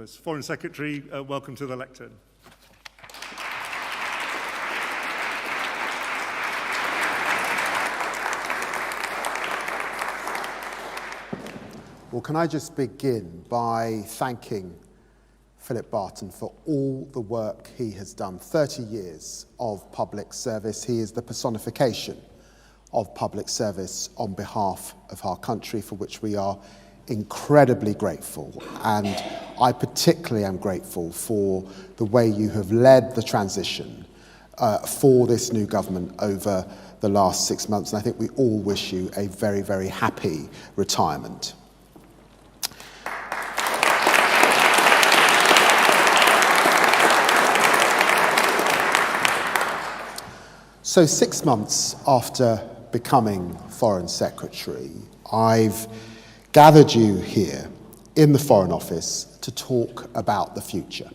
As Foreign Secretary, welcome to the lectern. Well, can I just begin by thanking Philip Barton for all the work he has done. 30 years of public service. He is the personification of public service on behalf of our country, for which we are incredibly grateful. And I particularly am grateful for the way you have led the transition for this new government over the last 6 months. And I think we all wish you a very, very happy retirement. So 6 months after becoming Foreign Secretary, I've gathered you here in the Foreign Office to talk about the future.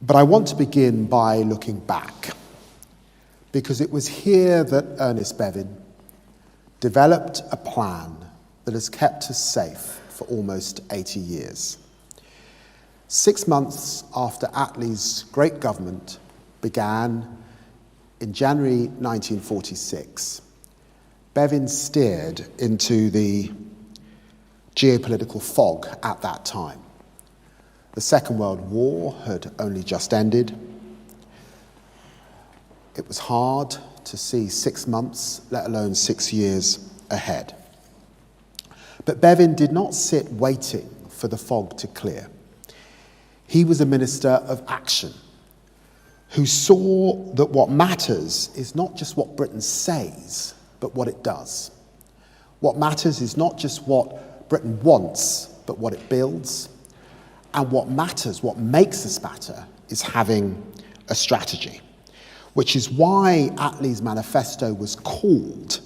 But I want to begin by looking back, because it was here that Ernest Bevin developed a plan that has kept us safe for almost 80 years. 6 months after Attlee's great government began in January 1946, Bevin steered into the geopolitical fog at that time. The Second World War had only just ended. It was hard to see 6 months, let alone 6 years ahead. But Bevin did not sit waiting for the fog to clear. He was a minister of action, who saw that what matters is not just what Britain says, but what it does. What matters is not just what Britain wants, but what it builds. And what matters, what makes us matter, is having a strategy, which is why Attlee's manifesto was called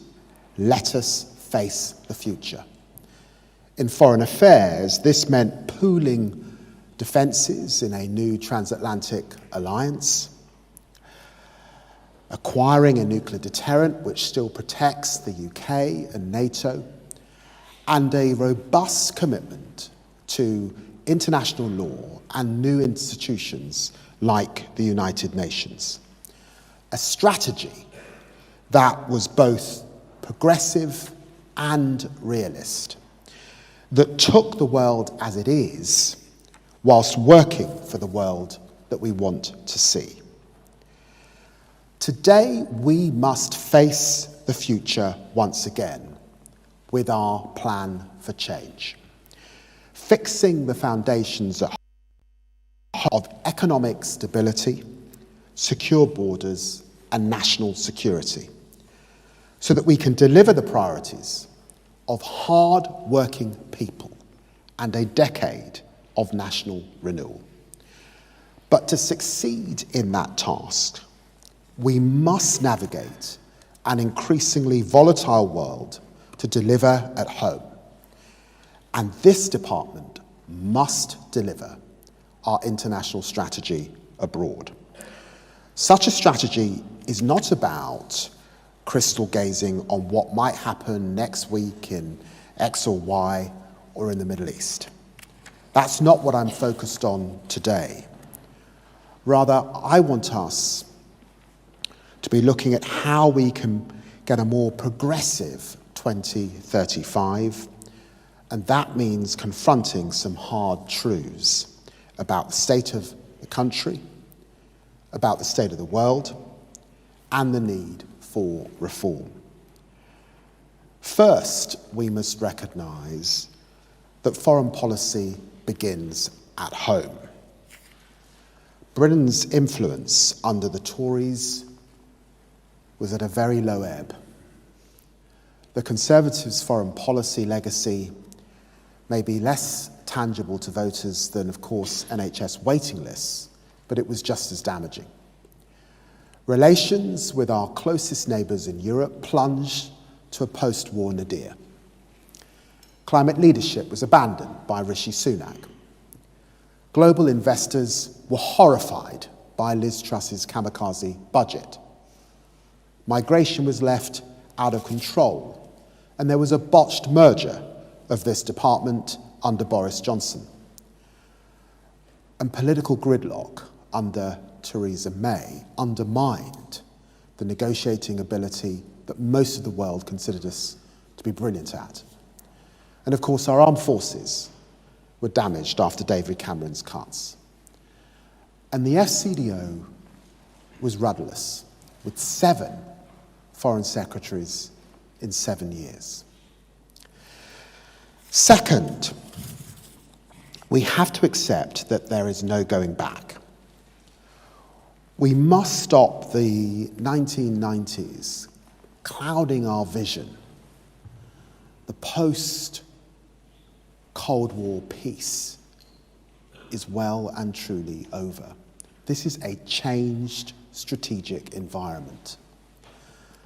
"Let Us Face the Future." In foreign affairs, this meant pooling defences in a new transatlantic alliance, acquiring a nuclear deterrent which still protects the UK and NATO, and a robust commitment to international law and new institutions like the United Nations. A strategy that was both progressive and realist, that took the world as it is, whilst working for the world that we want to see. Today, we must face the future once again with our plan for change, fixing the foundations of economic stability, secure borders, and national security, so that we can deliver the priorities of hard-working people and a decade of national renewal. But to succeed in that task, we must navigate an increasingly volatile world to deliver at home. And this department must deliver our international strategy abroad. Such a strategy is not about crystal gazing on what might happen next week in X or Y or in the Middle East. That's not what I'm focused on today. Rather, I want us to be looking at how we can get a more progressive 2035, and that means confronting some hard truths about the state of the country, about the state of the world, and the need for reform. First, we must recognise that foreign policy begins at home. Britain's influence under the Tories was at a very low ebb. The Conservatives' foreign policy legacy may be less tangible to voters than, of course, NHS waiting lists, but it was just as damaging. Relations with our closest neighbours in Europe plunged to a post-war nadir. Climate leadership was abandoned by Rishi Sunak. Global investors were horrified by Liz Truss's kamikaze budget. Migration was left out of control, and there was a botched merger of this department under Boris Johnson. And political gridlock under Theresa May undermined the negotiating ability that most of the world considered us to be brilliant at. And of course, our armed forces were damaged after David Cameron's cuts. And the FCDO was rudderless, with 7 foreign secretaries in 7 years. Second, we have to accept that there is no going back. We must stop the 1990s clouding our vision. The post-Cold War peace is well and truly over. This is a changed strategic environment.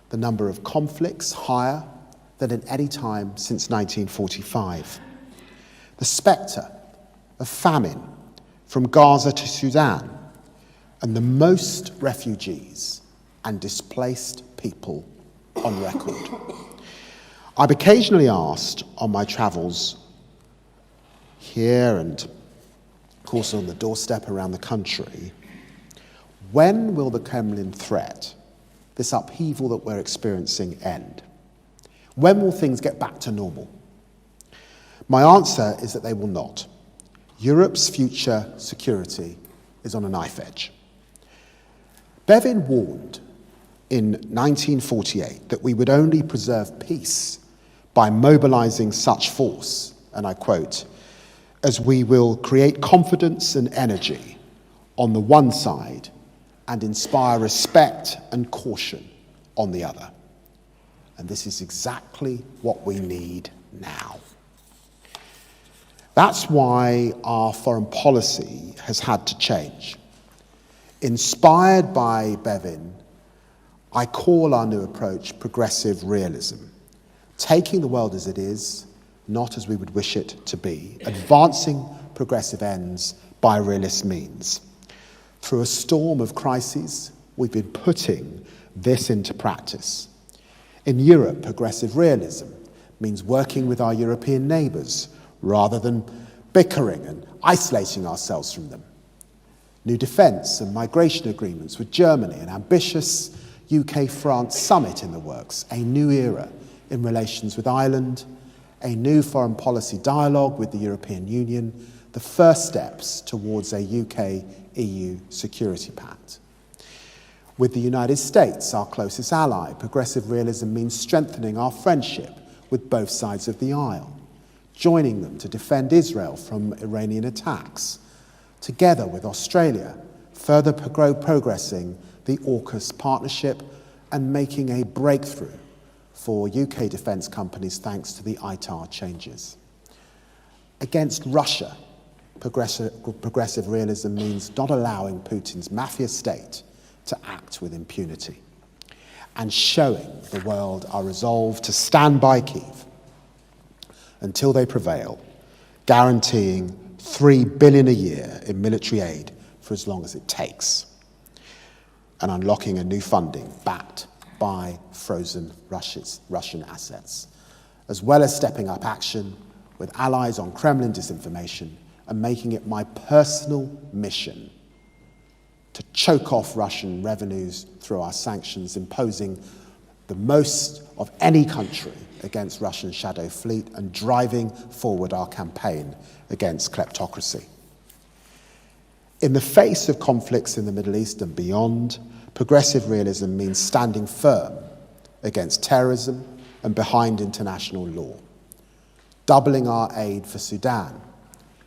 The number of conflicts higher than at any time since 1945. The spectre of famine from Gaza to Sudan, and the most refugees and displaced people on record. I'm occasionally asked on my travels here and of course on the doorstep around the country, when will the Kremlin threat, this upheaval that we're experiencing, end? When will things get back to normal? My answer is that they will not. Europe's future security is on a knife edge. Bevin warned in 1948 that we would only preserve peace by mobilizing such force, and I quote, as we will create confidence and energy on the one side and inspire respect and caution on the other. And this is exactly what we need now. That's why our foreign policy has had to change. Inspired by Bevin, I call our new approach progressive realism, taking the world as it is, not as we would wish it to be, advancing progressive ends by realist means. Through a storm of crises, we've been putting this into practice. In Europe, progressive realism means working with our European neighbours rather than bickering and isolating ourselves from them. New defence and migration agreements with Germany, an ambitious UK-France summit in the works, a new era in relations with Ireland, a new foreign policy dialogue with the European Union, the first steps towards a UK-EU security pact. With the United States, our closest ally, progressive realism means strengthening our friendship with both sides of the aisle, joining them to defend Israel from Iranian attacks, together with Australia, further progressing the AUKUS partnership and making a breakthrough for UK defence companies thanks to the ITAR changes. Against Russia, progressive realism means not allowing Putin's mafia state to act with impunity and showing the world our resolve to stand by Kyiv until they prevail, guaranteeing $3 billion a year in military aid for as long as it takes, and unlocking a new funding backed by frozen Russian assets, as well as stepping up action with allies on Kremlin disinformation and making it my personal mission to choke off Russian revenues through our sanctions, imposing the most of any country against Russian shadow fleet and driving forward our campaign against kleptocracy. In the face of conflicts in the Middle East and beyond, progressive realism means standing firm against terrorism and behind international law, doubling our aid for Sudan,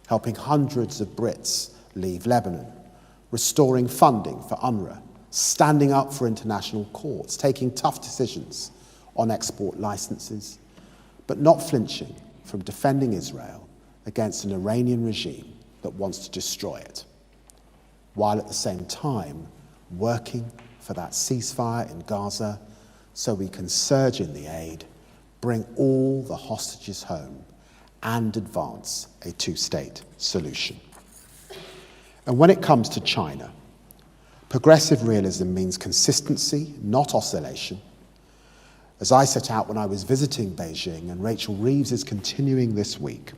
helping hundreds of Brits leave Lebanon, restoring funding for UNRWA, standing up for international courts, taking tough decisions on export licenses, but not flinching from defending Israel against an Iranian regime that wants to destroy it, while at the same time working for that ceasefire in Gaza so we can surge in the aid, bring all the hostages home, and advance a two-state solution. And when it comes to China, progressive realism means consistency, not oscillation. As I set out when I was visiting Beijing, and Rachel Reeves is continuing this week,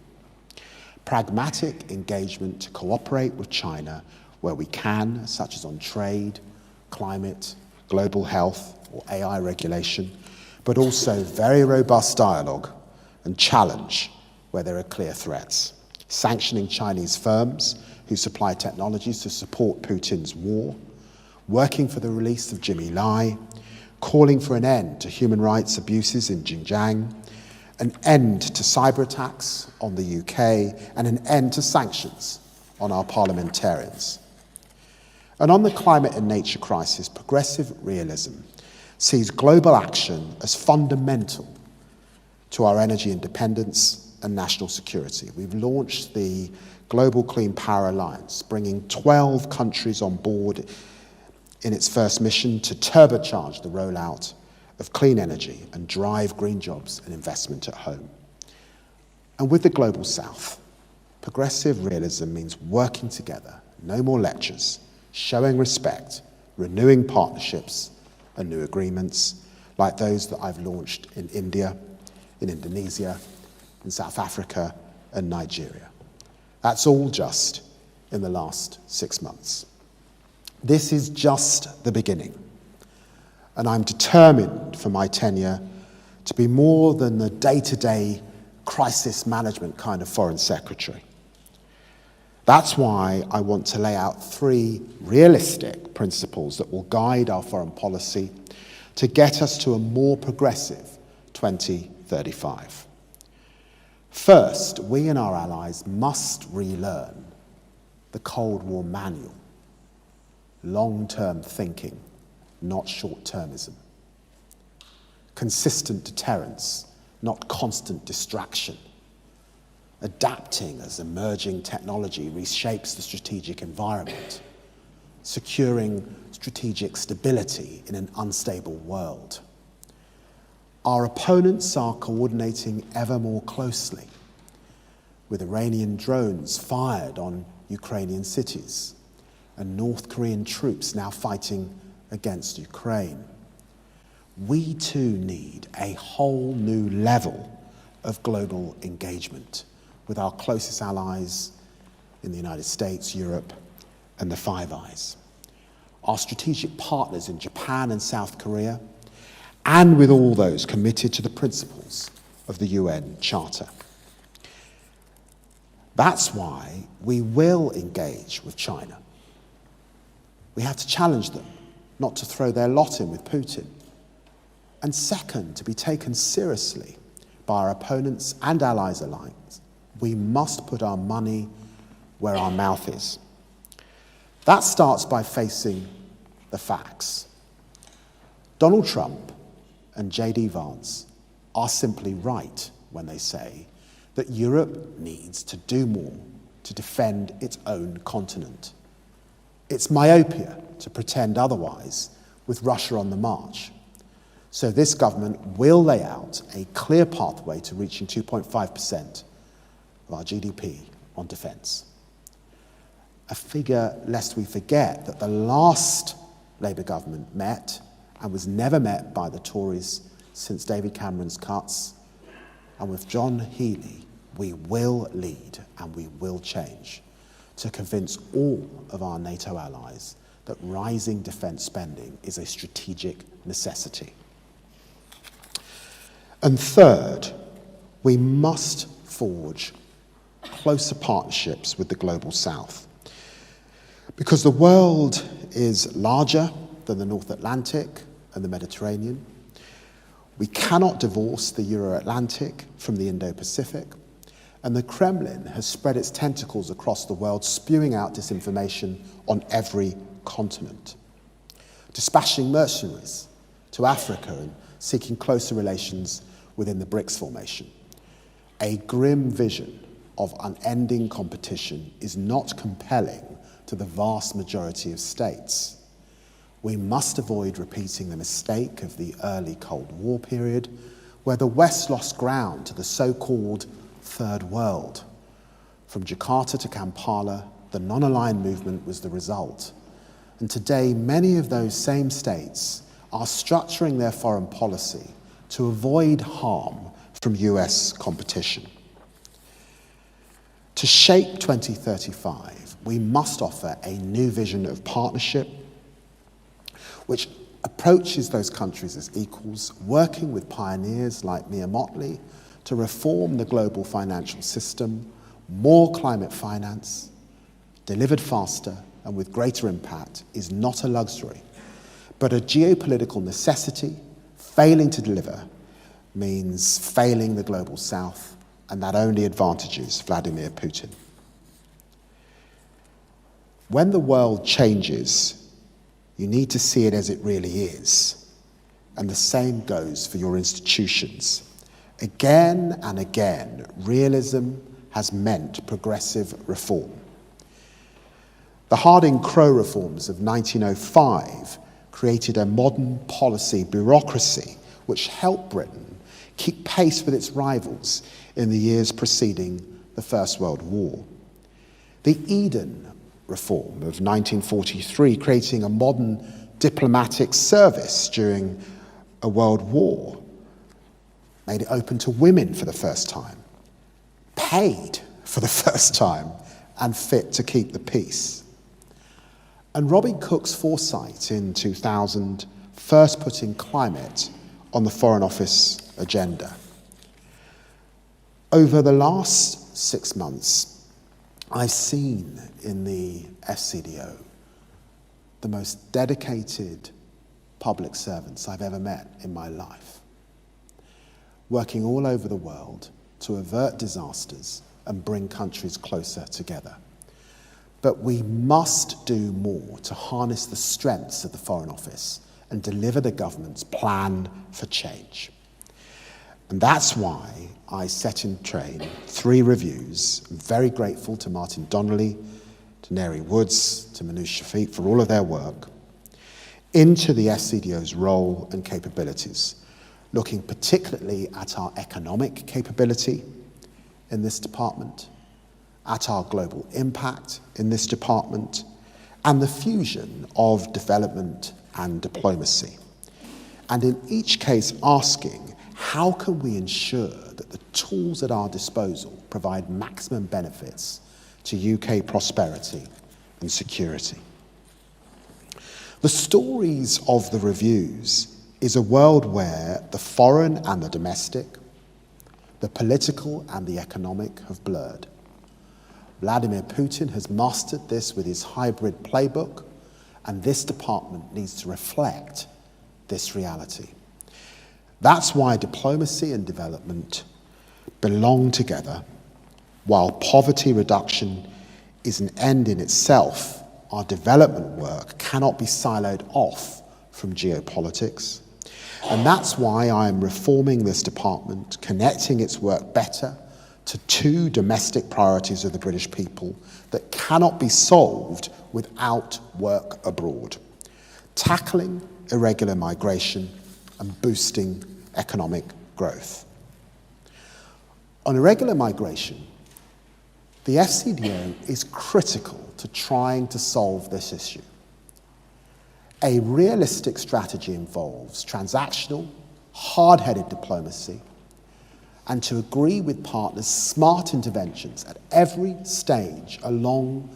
pragmatic engagement to cooperate with China where we can, such as on trade, climate, global health, or AI regulation, but also very robust dialogue and challenge where there are clear threats. Sanctioning Chinese firms who supply technologies to support Putin's war, working for the release of Jimmy Lai, calling for an end to human rights abuses in Xinjiang, an end to cyber attacks on the UK, and an end to sanctions on our parliamentarians. And on the climate and nature crisis, progressive realism sees global action as fundamental to our energy independence and national security. We've launched the Global Clean Power Alliance, bringing 12 countries on board in its first mission to turbocharge the rollout of clean energy and drive green jobs and investment at home. And with the Global South, progressive realism means working together, no more lectures, showing respect, renewing partnerships and new agreements like those that I've launched in India, in Indonesia, in South Africa and Nigeria. That's all just in the last 6 months. This is just the beginning, and I'm determined for my tenure to be more than the day-to-day crisis management kind of foreign secretary. That's why I want to lay out 3 realistic principles that will guide our foreign policy to get us to a more progressive 2035. First, we and our allies must relearn the Cold War manual. Long-term thinking, not short-termism. Consistent deterrence, not constant distraction. Adapting as emerging technology reshapes the strategic environment. Securing strategic stability in an unstable world. Our opponents are coordinating ever more closely, with Iranian drones fired on Ukrainian cities and North Korean troops now fighting against Ukraine. We too need a whole new level of global engagement with our closest allies in the United States, Europe, and the Five Eyes. Our strategic partners in Japan and South Korea, and with all those committed to the principles of the UN Charter. That's why we will engage with China. We have to challenge them, not to throw their lot in with Putin. And second, to be taken seriously by our opponents and allies alike, we must put our money where our mouth is. That starts by facing the facts. Donald Trump and J.D. Vance are simply right when they say that Europe needs to do more to defend its own continent. It's myopia to pretend otherwise with Russia on the march. So this government will lay out a clear pathway to reaching 2.5% of our GDP on defence. A figure, lest we forget, that the last Labour government met and was never met by the Tories since David Cameron's cuts. And with John Healey, we will lead and we will change to convince all of our NATO allies that rising defence spending is a strategic necessity. And third, we must forge closer partnerships with the Global South. Because the world is larger than the North Atlantic and the Mediterranean. We cannot divorce the Euro-Atlantic from the Indo-Pacific, and the Kremlin has spread its tentacles across the world, spewing out disinformation on every continent, dispatching mercenaries to Africa and seeking closer relations within the BRICS formation. A grim vision of unending competition is not compelling to the vast majority of states. We must avoid repeating the mistake of the early Cold War period, where the West lost ground to the so-called Third World. From Jakarta to Kampala, the non-aligned movement was the result. And today, many of those same states are structuring their foreign policy to avoid harm from US competition. To shape 2035, we must offer a new vision of partnership which approaches those countries as equals, working with pioneers like Mia Mottley to reform the global financial system, more climate finance, delivered faster and with greater impact, is not a luxury, but a geopolitical necessity. Failing to deliver means failing the global south, and that only advantages Vladimir Putin. When the world changes, you need to see it as it really is, and the same goes for your institutions. Again and again, realism has meant progressive reform. The Harding-Crowe reforms of 1905 created a modern policy bureaucracy which helped Britain keep pace with its rivals in the years preceding the First World War. The Eden reform of 1943, creating a modern diplomatic service during a world war, made it open to women for the first time, paid for the first time, and fit to keep the peace. And Robin Cook's foresight in 2000, first putting climate on the Foreign Office agenda. Over the last 6 months, I've seen in the FCDO the most dedicated public servants I've ever met in my life, working all over the world to avert disasters and bring countries closer together. But we must do more to harness the strengths of the Foreign Office and deliver the government's plan for change. And that's why I set in train 3 reviews. I'm very grateful to Martin Donnelly, to Neri Woods, to Manoush Shafiq for all of their work into the FCDO's role and capabilities, looking particularly at our economic capability in this department, at our global impact in this department, and the fusion of development and diplomacy. And in each case asking, how can we ensure that the tools at our disposal provide maximum benefits to UK prosperity and security? The stories of the reviews is a world where the foreign and the domestic, the political and the economic have blurred. Vladimir Putin has mastered this with his hybrid playbook, and this department needs to reflect this reality. That's why diplomacy and development belong together. While poverty reduction is an end in itself, our development work cannot be siloed off from geopolitics. And that's why I am reforming this department, connecting its work better to 2 domestic priorities of the British people that cannot be solved without work abroad: tackling irregular migration and boosting economic growth. On irregular migration, the FCDO is critical to trying to solve this issue. A realistic strategy involves transactional, hard-headed diplomacy, and to agree with partners smart interventions at every stage along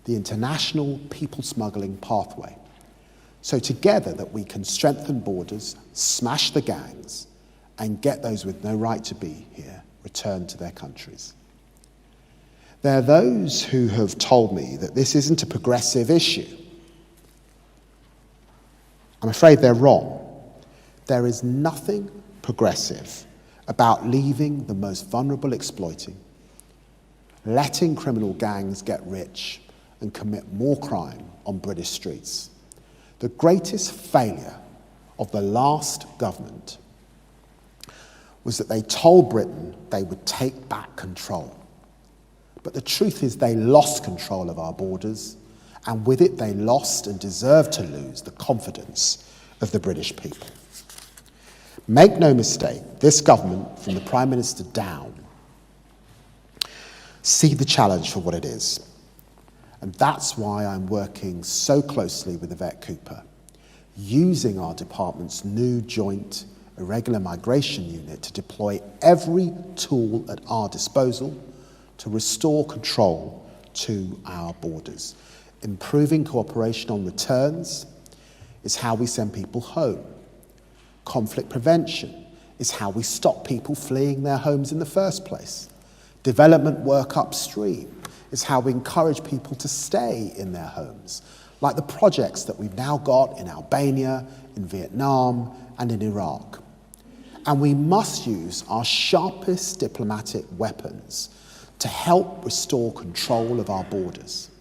the international people-smuggling pathway. So together that we can strengthen borders, smash the gangs, and get those with no right to be here returned to their countries. There are those who have told me that this isn't a progressive issue. I'm afraid they're wrong. There is nothing progressive about leaving the most vulnerable exploiting, letting criminal gangs get rich and commit more crime on British streets. The greatest failure of the last government was that they told Britain they would take back control. But the truth is they lost control of our borders, and with it they lost and deserved to lose the confidence of the British people. Make no mistake, this government, from the Prime Minister down, see the challenge for what it is. And that's why I'm working so closely with Yvette Cooper, using our department's new joint irregular migration unit to deploy every tool at our disposal to restore control to our borders. Improving cooperation on returns is how we send people home. Conflict prevention is how we stop people fleeing their homes in the first place. Development work upstream is how we encourage people to stay in their homes, like the projects that we've now got in Albania, in Vietnam, and in Iraq. And we must use our sharpest diplomatic weapons to help restore control of our borders.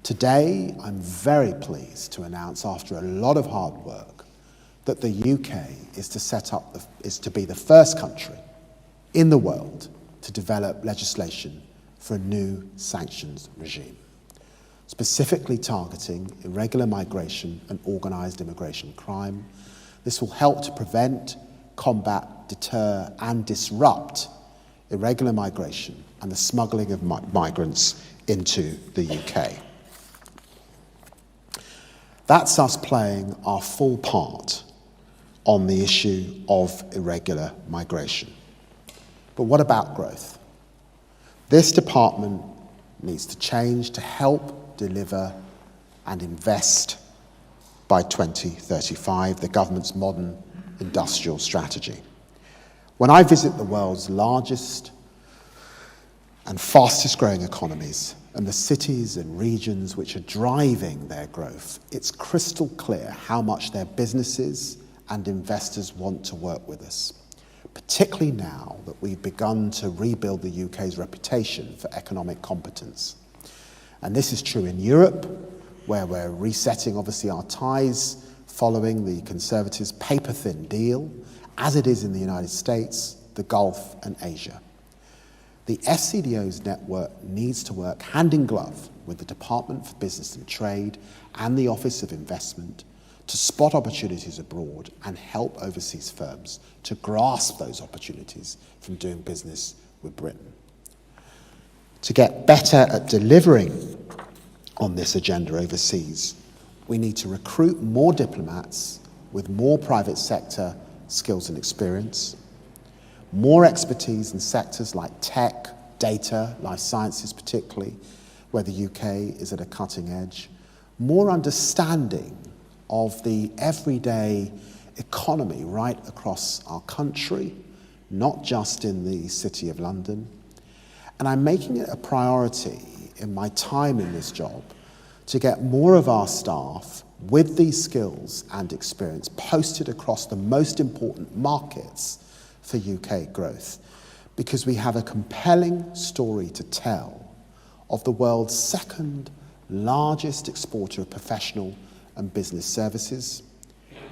Today, I'm very pleased to announce, after a lot of hard work, that the UK is to be the first country in the world to develop legislation for a new sanctions regime, specifically targeting irregular migration and organised immigration crime. This will help to prevent, combat, deter and disrupt irregular migration and the smuggling of migrants into the UK. That's us playing our full part on the issue of irregular migration. But what about growth? This department needs to change to help deliver and invest by 2035, the government's modern industrial strategy. When I visit the world's largest and fastest growing economies and the cities and regions which are driving their growth, it's crystal clear how much their businesses and investors want to work with us, particularly now that we've begun to rebuild the UK's reputation for economic competence. And this is true in Europe, where we're resetting, obviously, our ties following the Conservatives' paper-thin deal, as it is in the United States, the Gulf and Asia. The FCDO's network needs to work hand in glove with the Department for Business and Trade and the Office of Investment to spot opportunities abroad and help overseas firms to grasp those opportunities from doing business with Britain. To get better at delivering on this agenda overseas, we need to recruit more diplomats with more private sector skills and experience, more expertise in sectors like tech, data, life sciences particularly, where the UK is at a cutting edge, more understanding of the everyday economy right across our country, not just in the City of London. And I'm making it a priority in my time in this job to get more of our staff with these skills and experience posted across the most important markets for UK growth, because we have a compelling story to tell of the world's second largest exporter of professional and business services,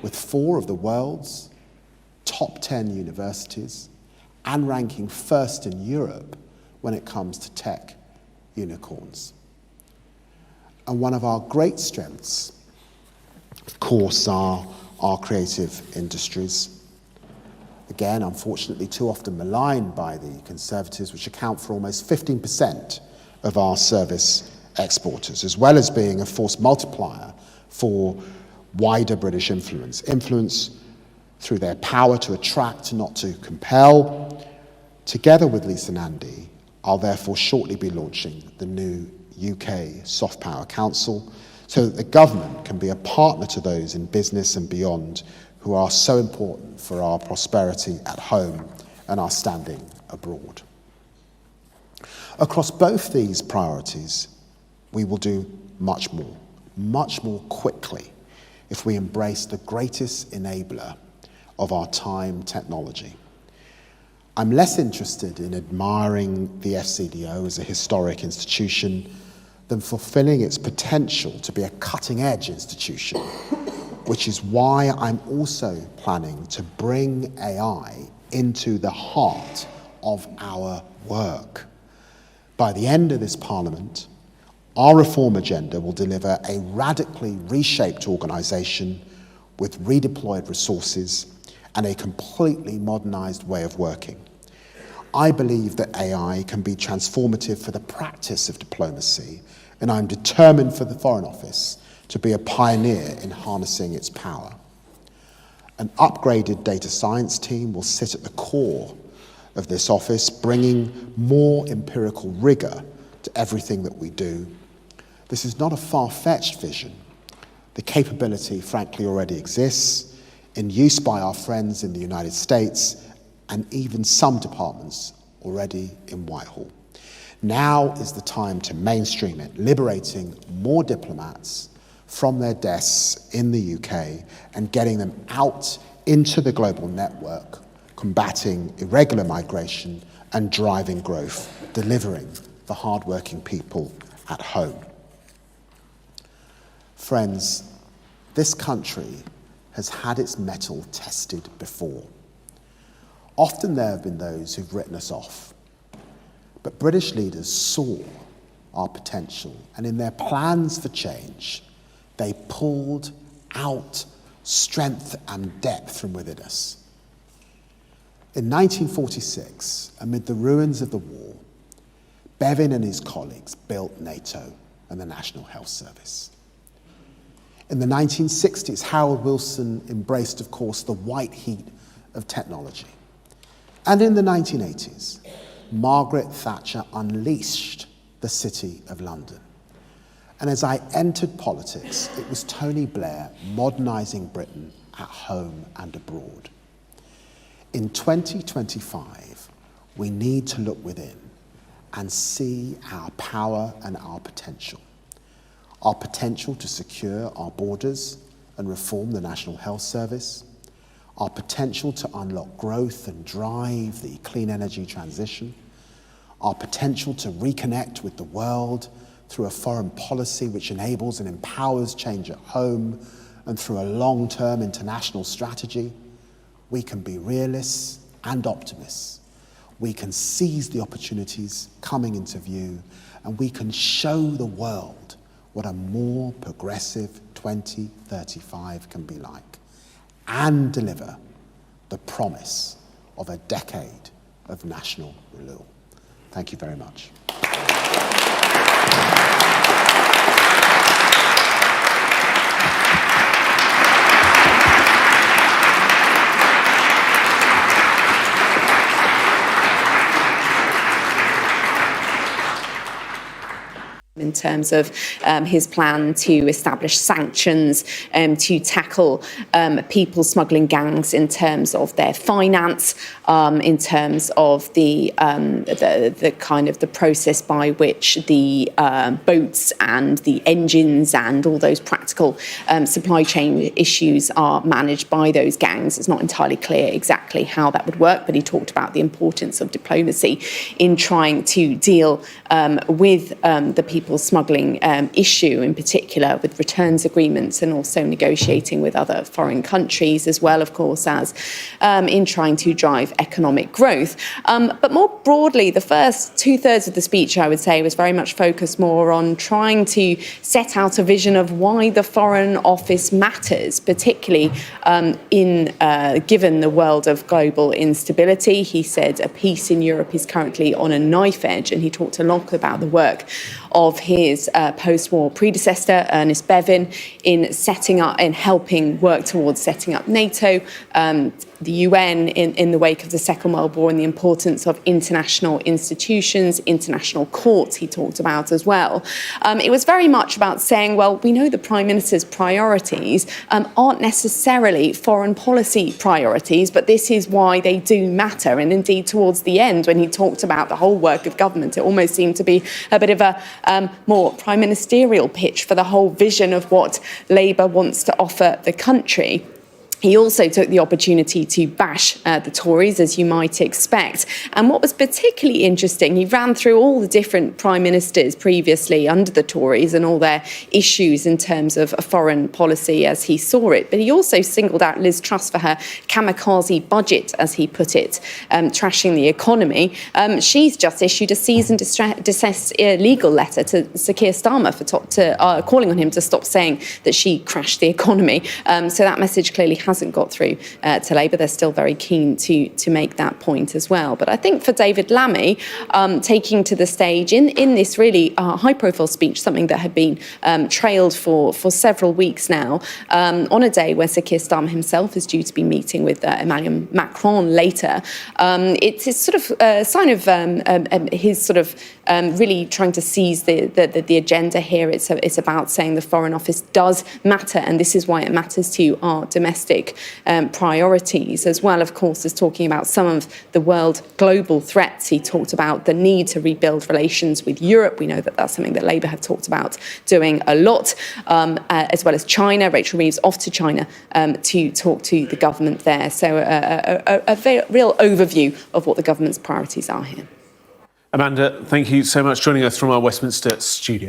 with 4 of the world's top 10 universities and ranking first in Europe when it comes to tech unicorns. And one of our great strengths, of course, are our creative industries. Again, unfortunately, too often maligned by the Conservatives, which account for almost 15% of our service exporters, as well as being a force multiplier for wider British influence. Influence through their power to attract, not to compel. Together with Lisa and Andy, I'll therefore shortly be launching the new UK Soft Power Council, so that the government can be a partner to those in business and beyond who are so important for our prosperity at home and our standing abroad. Across both these priorities, we will do much more quickly, if we embrace the greatest enabler of our time, technology. I'm less interested in admiring the FCDO as a historic institution than fulfilling its potential to be a cutting-edge institution, which is why I'm also planning to bring AI into the heart of our work. By the end of this Parliament, our reform agenda will deliver a radically reshaped organisation with redeployed resources and a completely modernised way of working. I believe that AI can be transformative for the practice of diplomacy, and I'm determined for the Foreign Office to be a pioneer in harnessing its power. An upgraded data science team will sit at the core of this office, bringing more empirical rigour to everything that we do. This is not a far-fetched vision. The capability, frankly, already exists, in use by our friends in the United States, and even some departments already in Whitehall. Now is the time to mainstream it, liberating more diplomats from their desks in the UK and getting them out into the global network, combating irregular migration and driving growth, delivering for hard-working people at home. Friends, this country has had its mettle tested before. Often there have been those who've written us off, but British leaders saw our potential, and in their plans for change, they pulled out strength and depth from within us. In 1946, amid the ruins of the war, Bevin and his colleagues built NATO and the National Health Service. In the 1960s, Harold Wilson embraced, of course, the white heat of technology. And in the 1980s, Margaret Thatcher unleashed the City of London. And as I entered politics, it was Tony Blair modernising Britain at home and abroad. In 2025, we need to look within and see our power and our potential. Our potential to secure our borders and reform the National Health Service, our potential to unlock growth and drive the clean energy transition, our potential to reconnect with the world through a foreign policy which enables and empowers change at home, and through a long-term international strategy. We can be realists and optimists. We can seize the opportunities coming into view, and we can show the world what a more progressive 2035 can be like, and deliver the promise of a decade of national renewal. Thank you very much. In terms of his plan to establish sanctions to tackle people-smuggling gangs in terms of their finance, in terms of the kind of the process by which the boats and the engines and all those practical supply chain issues are managed by those gangs. It's not entirely clear exactly how that would work, but he talked about the importance of diplomacy in trying to deal with the people-smuggling issue, in particular with returns agreements, and also negotiating with other foreign countries, as well, of course, as in trying to drive economic growth. But more broadly, the first 2/3 of the speech, I would say, was very much focused more on trying to set out a vision of why the Foreign Office matters, particularly given the world of global instability. He said a peace in Europe is currently on a knife edge, and he talked a lot about the work of his post-war predecessor, Ernest Bevin, in helping work towards setting up NATO, the UN in the wake of the Second World War, and the importance of international institutions, international courts he talked about as well. It was very much about saying, well, we know the Prime Minister's priorities aren't necessarily foreign policy priorities, but this is why they do matter. And indeed, towards the end, when he talked about the whole work of government, it almost seemed to be a bit of a more prime ministerial pitch for the whole vision of what Labour wants to offer the country. He also took the opportunity to bash the Tories, as you might expect. And what was particularly interesting, he ran through all the different prime ministers previously under the Tories and all their issues in terms of foreign policy as he saw it. But he also singled out Liz Truss for her kamikaze budget, as he put it, trashing the economy. She's just issued a cease and desist legal letter to Sir Keir Starmer for calling on him to stop saying that she crashed the economy. So that message clearly hasn't got through to Labour. They're still very keen to make that point as well. But I think for David Lammy, taking to the stage in this really high-profile speech, something that had been trailed for several weeks now, on a day where Sir Keir Starmer himself is due to be meeting with Emmanuel Macron later, it's sort of a sign of his sort of really trying to seize the agenda here. It's about saying the Foreign Office does matter, and this is why it matters to our domestic priorities, as well, of course, as talking about some of the world global threats. He talked about the need to rebuild relations with Europe. We know that that's something that Labour have talked about doing a lot, as well as China. Rachel Reeves off to China to talk to the government there. So a very real overview of what the government's priorities are here. Amanda, thank you so much for joining us from our Westminster studio.